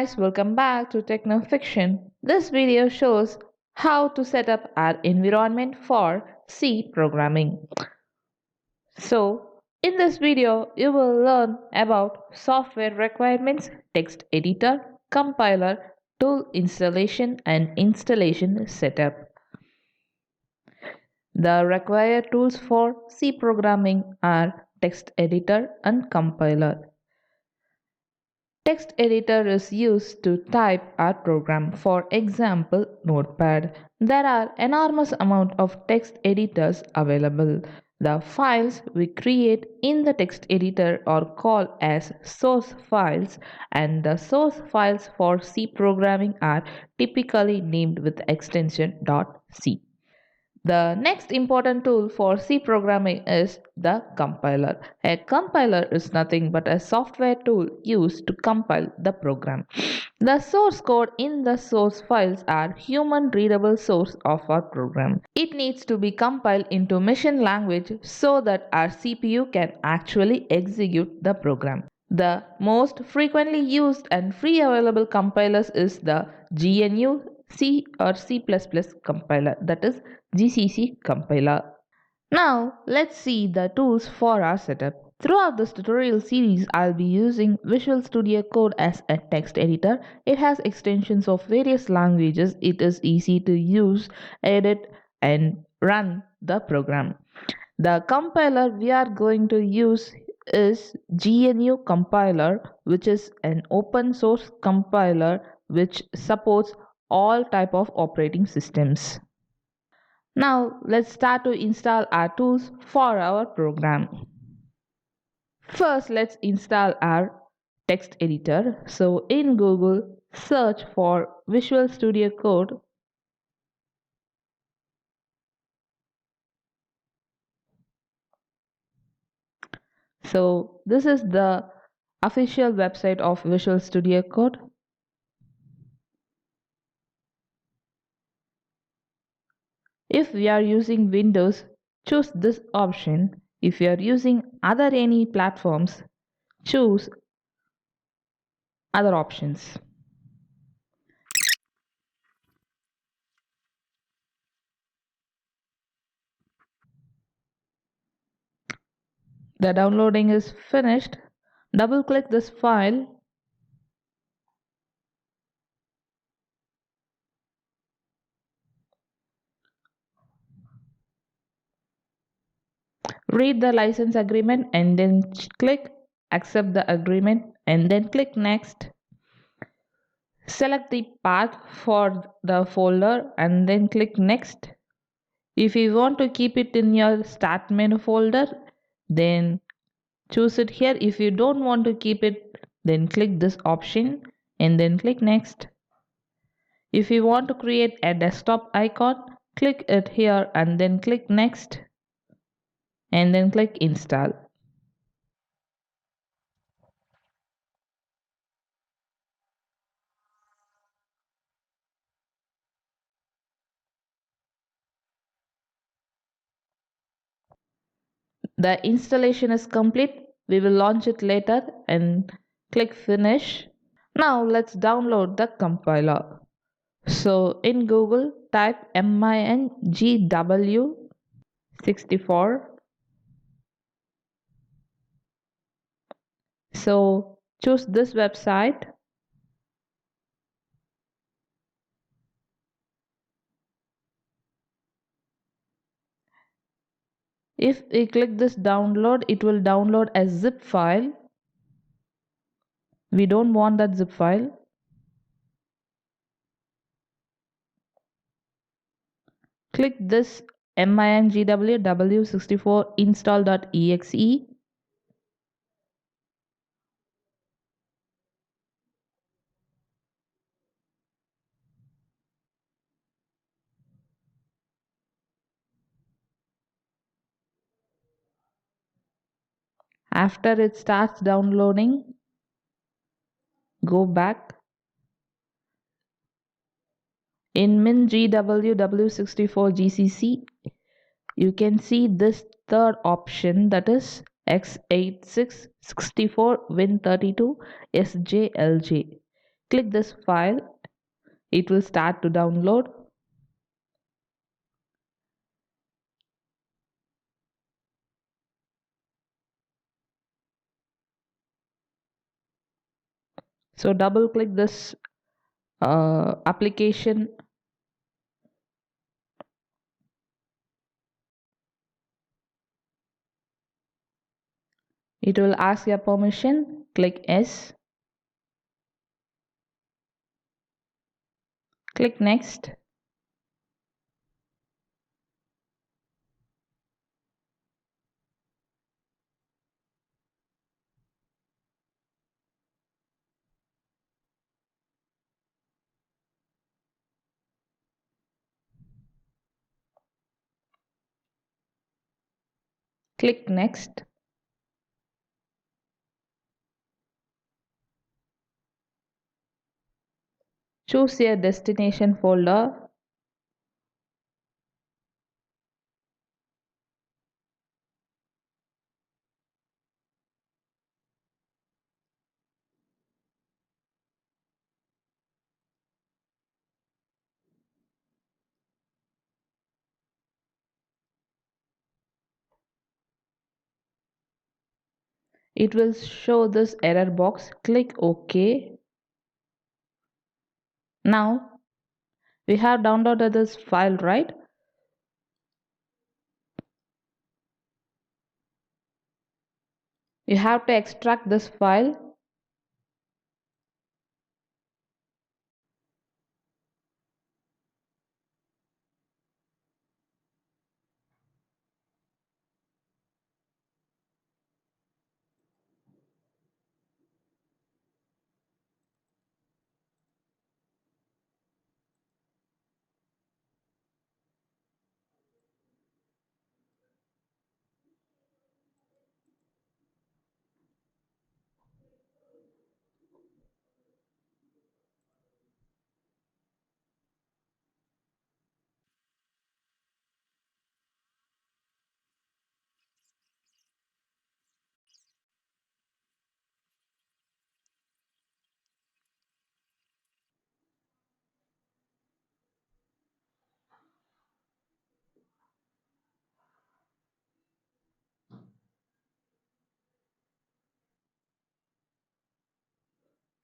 guys, welcome back to Techno Fiction. This video shows how to set up our environment for C programming. So, in this video, you will learn about software requirements, text editor, compiler, tool installation and installation setup. The required tools for C programming are text editor and compiler. Text editor is used to type our program. For example, Notepad. There are enormous amount of text editors available. The files we create in the text editor are called as source files, and the source files for C programming are typically named with extension .c. The next important tool for C programming is the compiler. A compiler is nothing but a software tool used to compile the program. The source code in the source files are human readable source of our program. It needs to be compiled into machine language so that our CPU can actually execute the program. The most frequently used and free available compilers is the GNU C or C++ compiler, that is GCC compiler. Now let's see the tools for our setup. Throughout this tutorial series, I'll be using Visual Studio Code as a text editor. It has extensions of various languages. It is easy to use, edit and run the program. The compiler we are going to use is GNU compiler, which is an open source compiler which supports all type of operating systems. Now let's start to install our tools for our program. First, let's install our text editor. So in Google, search for Visual Studio Code. So this is the official website of Visual Studio Code. If we are using Windows, choose this option. If you are using other any platforms, choose other options. The downloading is finished. Double click this file. Read the license agreement and then click accept the agreement and then click next. Select the path for the folder and then click next. If you want to keep it in your start menu folder, then choose it here. If you don't want to keep it, then click this option and then click next. If you want to create a desktop icon, click it here and then click next and then click install. The installation is complete. We will launch it later and click finish. Now let's download the compiler. So in Google, type MinGW 64. So choose this website. If we click this download, it will download a zip file. We don't want that zip file. Click this MinGW W64 install.exe. After it starts downloading, go back. In MinGW W64 GCC, you can see this third option, that is x86 64 Win32 SJLJ. click this file. It will start to download. So double click this application. It will ask your permission. Click yes. Click next. Click next. Choose your destination folder. It will show this error box. Click OK. Now we have downloaded this file, right? You have to extract this file.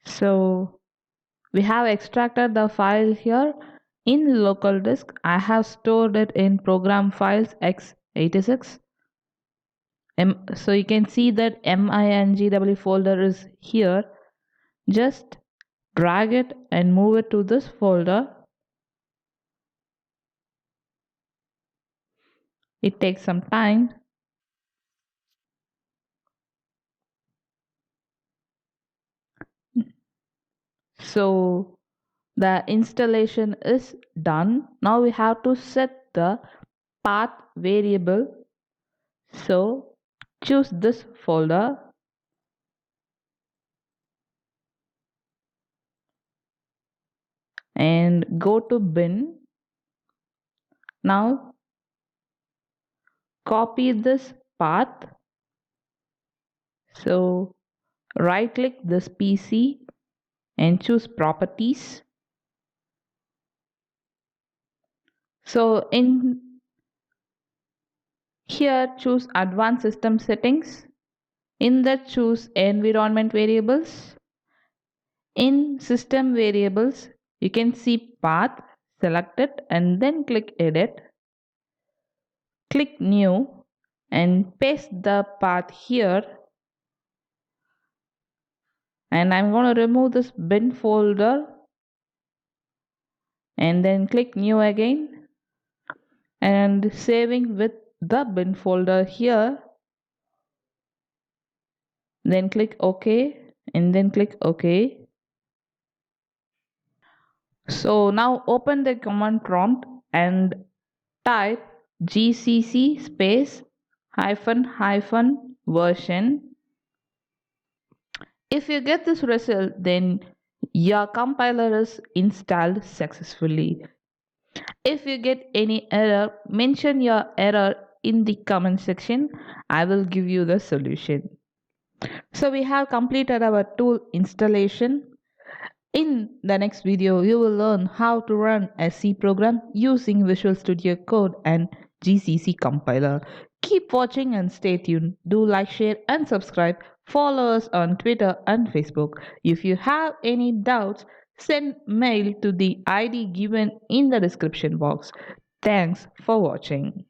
So we have extracted the file here in local disk. I have stored it in program files x86. So you can see that MinGW folder is here. Just drag it and move it to this folder. It takes some time. So the installation is done. Now we have to set the path variable. So choose this folder and go to bin. Now copy this path. So right click this PC and choose properties. So in here choose advanced system settings. In that choose environment variables. In system variables you can see path, select it and then click edit. Click new and paste the path here, and I'm going to remove this bin folder and then click new again and saving with the bin folder here, then click OK and then click OK. So now open the command prompt and type gcc space hyphen hyphen version. If you get this result, then your compiler is installed successfully. If you get any error, mention your error in the comment section. I will give you the solution. So we have completed our tool installation. In the next video, you will learn how to run a C program using Visual Studio Code and GCC compiler. Keep watching and stay tuned. Do like, share, and subscribe. Follow us on Twitter and Facebook. If you have any doubts, send mail to the ID given in the description box. Thanks for watching.